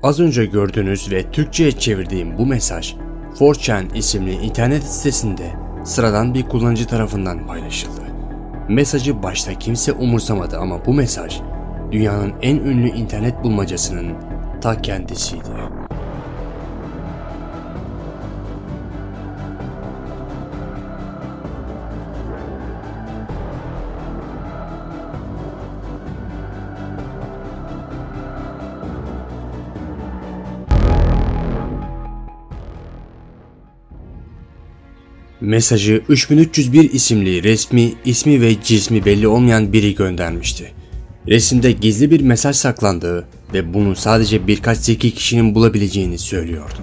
Az önce gördüğünüz ve Türkçe'ye çevirdiğim bu mesaj 4chan isimli internet sitesinde sıradan bir kullanıcı tarafından paylaşıldı. Mesajı başta kimse umursamadı ama bu mesaj dünyanın en ünlü internet bulmacasının ta kendisiydi. Mesajı 3301 isimli resmi, ismi ve cismi belli olmayan biri göndermişti. Resimde gizli bir mesaj saklandığı ve bunu sadece birkaç zeki kişinin bulabileceğini söylüyordu.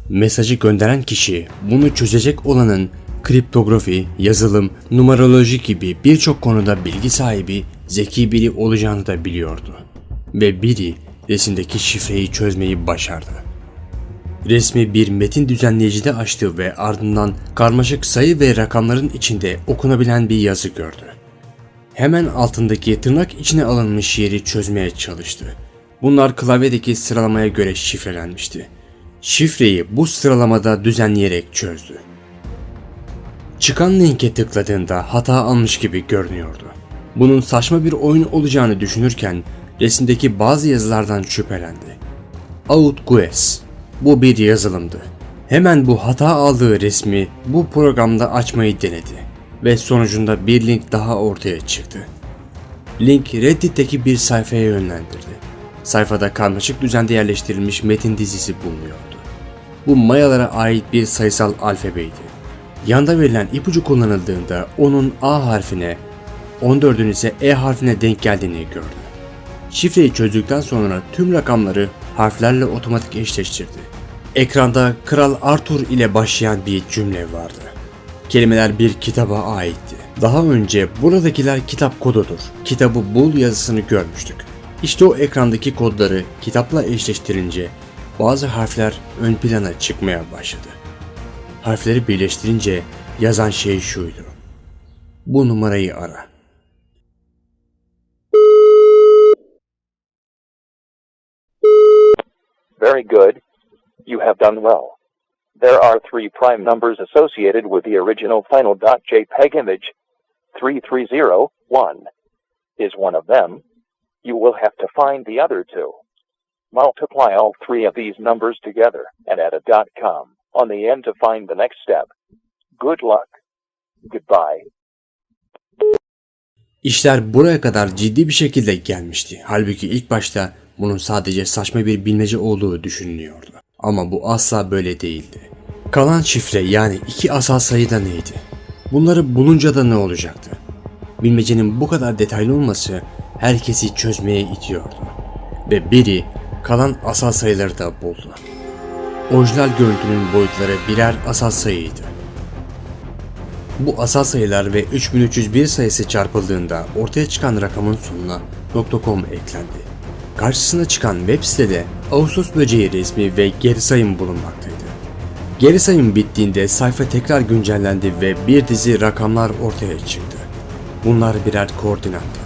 Mesajı gönderen kişi bunu çözecek olanın kriptografi, yazılım, numeroloji gibi birçok konuda bilgi sahibi zeki biri olacağını da biliyordu. Ve biri resimdeki şifreyi çözmeyi başardı. Resmi bir metin düzenleyicide açtı ve ardından karmaşık sayı ve rakamların içinde okunabilen bir yazı gördü. Hemen altındaki tırnak içine alınmış yeri çözmeye çalıştı. Bunlar klavyedeki sıralamaya göre şifrelenmişti. Şifreyi bu sıralamada düzenleyerek çözdü. Çıkan linke tıkladığında hata almış gibi görünüyordu. Bunun saçma bir oyun olacağını düşünürken resimdeki bazı yazılardan şüphelendi. Outguess. Bu bir yazılımdı. Hemen bu hata aldığı resmi bu programda açmayı denedi ve sonucunda bir link daha ortaya çıktı. Link Reddit'teki bir sayfaya yönlendirdi. Sayfada karmaşık düzende yerleştirilmiş metin dizisi bulunuyordu. Bu Mayalara ait bir sayısal alfabeydi. Yanda verilen ipucu kullanıldığında onun A harfine, 14'ün ise E harfine denk geldiğini gördü. Şifreyi çözdükten sonra tüm rakamları harflerle otomatik eşleştirdi. Ekranda Kral Arthur ile başlayan bir cümle vardı. Kelimeler bir kitaba aitti. Daha önce buradakiler kitap kodudur. Kitabı bul yazısını görmüştük. İşte o ekrandaki kodları kitapla eşleştirince bazı harfler ön plana çıkmaya başladı. Harfleri birleştirince yazan şey şuydu: bu numarayı ara. Very good. You have done well. There are 3 prime numbers associated with the original final.jpg image. 3301 is one of them. You will have to find the other 2. Multiply all 3 of these numbers together and add a .com on the end to find the next step. Good luck. Goodbye. İşler buraya kadar ciddi bir şekilde gelmişti. Halbuki ilk başta bunun sadece saçma bir bilmece olduğu düşünülüyordu. Ama bu asla böyle değildi. Kalan şifre yani 2 asal sayı da neydi? Bunları bulunca da ne olacaktı? Bilmecenin bu kadar detaylı olması herkesi çözmeye itiyordu. Ve biri kalan asal sayıları da buldu. Orijinal görüntünün boyutları birer asal sayıydı. Bu asal sayılar ve 3301 sayısı çarpıldığında ortaya çıkan rakamın sonuna .com eklendi. Karşısına çıkan web sitede Ağustos böceği resmi ve geri sayım bulunmaktaydı. Geri sayım bittiğinde sayfa tekrar güncellendi ve bir dizi rakamlar ortaya çıktı. Bunlar birer koordinattı.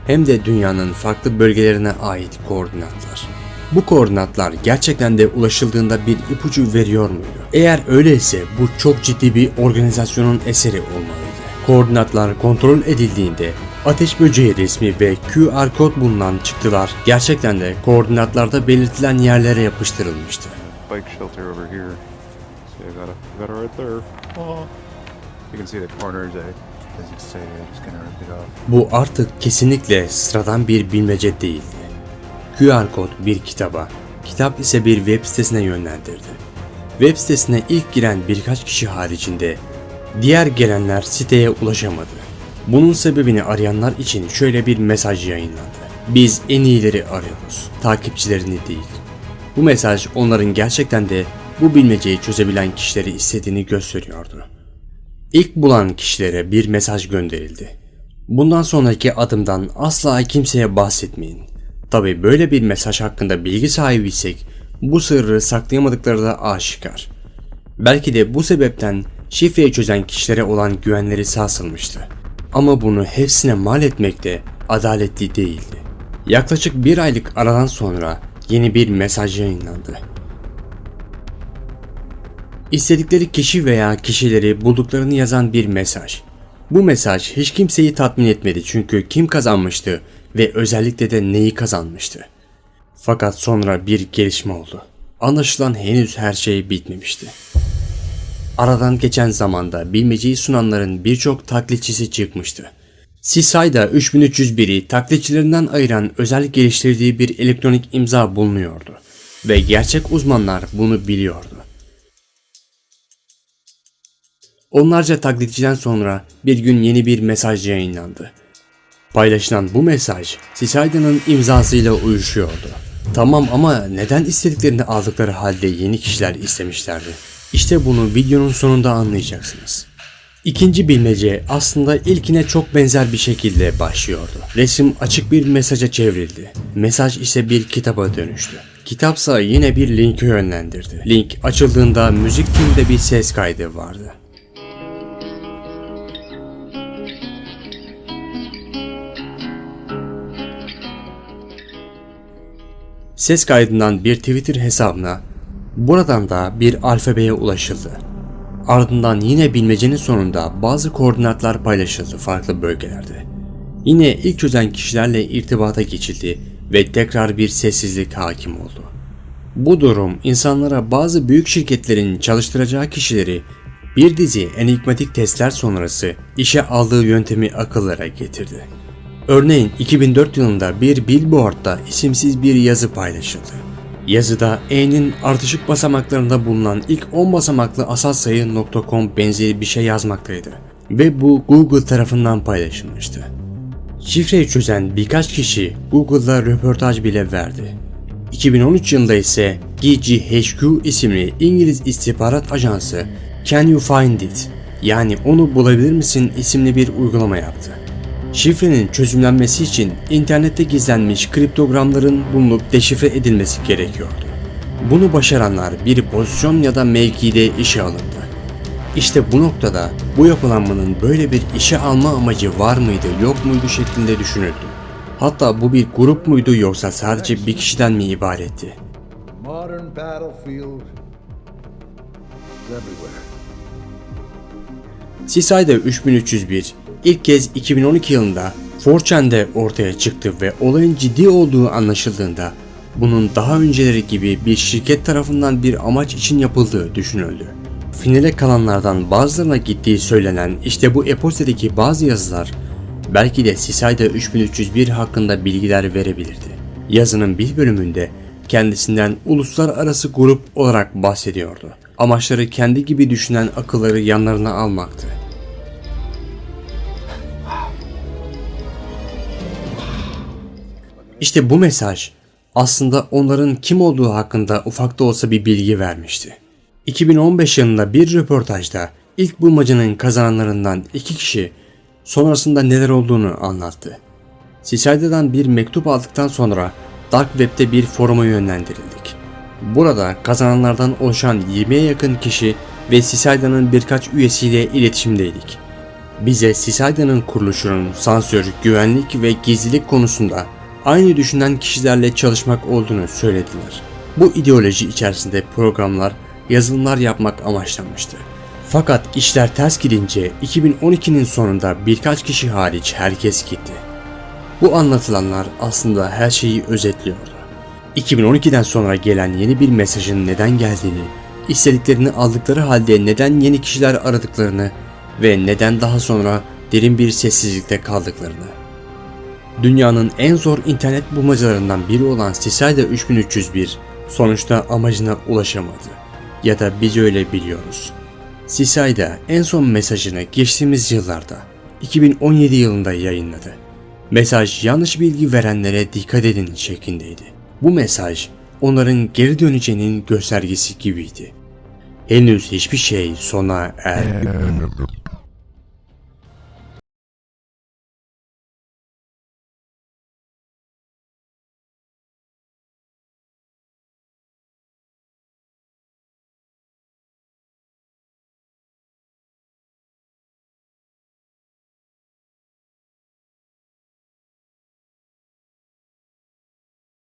Hem de dünyanın farklı bölgelerine ait koordinatlar. Bu koordinatlar gerçekten de ulaşıldığında bir ipucu veriyor muydu? Eğer öyleyse bu çok ciddi bir organizasyonun eseri olmalıydı. Koordinatlar kontrol edildiğinde ateş böceği resmi ve QR kod bulunan çıktılar gerçekten de koordinatlarda belirtilen yerlere yapıştırılmıştı. Bu artık kesinlikle sıradan bir bilmece değildi. QR kod bir kitaba, kitap ise bir web sitesine yönlendirdi. Web sitesine ilk giren birkaç kişi haricinde diğer gelenler siteye ulaşamadı. Bunun sebebini arayanlar için şöyle bir mesaj yayınlandı: biz en iyileri arıyoruz, takipçilerini değil. Bu mesaj onların gerçekten de bu bilmeceyi çözebilen kişileri istediğini gösteriyordu. İlk bulan kişilere bir mesaj gönderildi: bundan sonraki adımdan asla kimseye bahsetmeyin. Tabii böyle bir mesaj hakkında bilgi sahibiysek bu sırrı saklayamadıkları da aşikar. Belki de bu sebepten şifreyi çözen kişilere olan güvenleri sarsılmıştı. Ama bunu hepsine mal etmek de adaletli değildi. Yaklaşık bir aylık aradan sonra yeni bir mesaj yayınlandı. İstedikleri kişi veya kişileri bulduklarını yazan bir mesaj. Bu mesaj hiç kimseyi tatmin etmedi çünkü kim kazanmıştı ve özellikle de neyi kazanmıştı. Fakat sonra bir gelişme oldu. Anlaşılan henüz her şey bitmemişti. Aradan geçen zamanda bilmeceyi sunanların birçok taklitçisi çıkmıştı. CSI'da 3301'i taklitçilerinden ayıran özel geliştirdiği bir elektronik imza bulunuyordu ve gerçek uzmanlar bunu biliyordu. Onlarca taklitçiden sonra bir gün yeni bir mesaj yayınlandı. Paylaşılan bu mesaj CSI'danın imzasıyla uyuşuyordu. Tamam ama neden istediklerini aldıkları halde yeni kişiler istemişlerdi? İşte bunu videonun sonunda anlayacaksınız. İkinci bilmece aslında ilkine çok benzer bir şekilde başlıyordu. Resim açık bir mesaja çevrildi. Mesaj ise bir kitaba dönüştü. Kitapsa yine bir linke yönlendirdi. Link açıldığında müzik türünde bir ses kaydı vardı. Ses kaydından bir Twitter hesabına, buradan da bir alfabeye ulaşıldı. Ardından yine bilmecenin sonunda bazı koordinatlar paylaşıldı farklı bölgelerde. Yine ilk çözen kişilerle irtibata geçildi ve tekrar bir sessizlik hakim oldu. Bu durum insanlara bazı büyük şirketlerin çalıştıracağı kişileri bir dizi enigmatik testler sonrası işe aldığı yöntemi akıllara getirdi. Örneğin 2004 yılında bir billboardda isimsiz bir yazı paylaşıldı. Yazıda E'nin ardışık basamaklarında bulunan ilk 10 basamaklı asal sayı .com benzeri bir şey yazmaktaydı ve bu Google tarafından paylaşılmıştı. Şifreyi çözen birkaç kişi Google'da röportaj bile verdi. 2013 yılında ise GCHQ isimli İngiliz istihbarat ajansı Can You Find It, yani onu bulabilir misin isimli bir uygulama yaptı. Şifrenin çözümlenmesi için internette gizlenmiş kriptogramların bulunup deşifre edilmesi gerekiyordu. Bunu başaranlar bir pozisyon ya da mevkide işe alındı. İşte bu noktada bu yapılanmanın böyle bir işe alma amacı var mıydı yok muydu şeklinde düşünüldü. Hatta bu bir grup muydu yoksa sadece bir kişiden mi ibaretti? Modern battlefield everywhere. CSI'da 3301 ilk kez 2012 yılında 4chan'de ortaya çıktı ve olayın ciddi olduğu anlaşıldığında bunun daha önceleri gibi bir şirket tarafından bir amaç için yapıldığı düşünüldü. Finale kalanlardan bazılarına gittiği söylenen işte bu e-postadaki bazı yazılar belki de CSI'da 3301 hakkında bilgiler verebilirdi. Yazının bir bölümünde kendisinden uluslararası grup olarak bahsediyordu. Amaçları kendi gibi düşünen akılları yanlarına almaktı. İşte bu mesaj aslında onların kim olduğu hakkında ufak da olsa bir bilgi vermişti. 2015 yılında bir röportajda ilk bulmacanın kazananlarından 2 kişi sonrasında neler olduğunu anlattı. CSI'den bir mektup aldıktan sonra Dark Web'de bir foruma yönlendirildik. Burada kazananlardan oluşan 20'ye yakın kişi ve CSI'nin birkaç üyesiyle iletişimdeydik. Bize CSI'nin kuruluşunun sansür, güvenlik ve gizlilik konusunda aynı düşünen kişilerle çalışmak olduğunu söylediler. Bu ideoloji içerisinde programlar, yazılımlar yapmak amaçlanmıştı. Fakat işler ters gidince 2012'nin sonunda birkaç kişi hariç herkes gitti. Bu anlatılanlar aslında her şeyi özetliyordu. 2012'den sonra gelen yeni bir mesajın neden geldiğini, istediklerini aldıkları halde neden yeni kişiler aradıklarını ve neden daha sonra derin bir sessizlikte kaldıklarını. Dünyanın en zor internet bulmacalarından biri olan CSI'da 3301 sonuçta amacına ulaşamadı. Ya da biz öyle biliyoruz. CSI'da en son mesajını geçtiğimiz yıllarda 2017 yılında yayınladı. Mesaj yanlış bilgi verenlere dikkat edin şeklindeydi. Bu mesaj onların geri döneceğinin göstergesi gibiydi. Henüz hiçbir şey sona ermedi.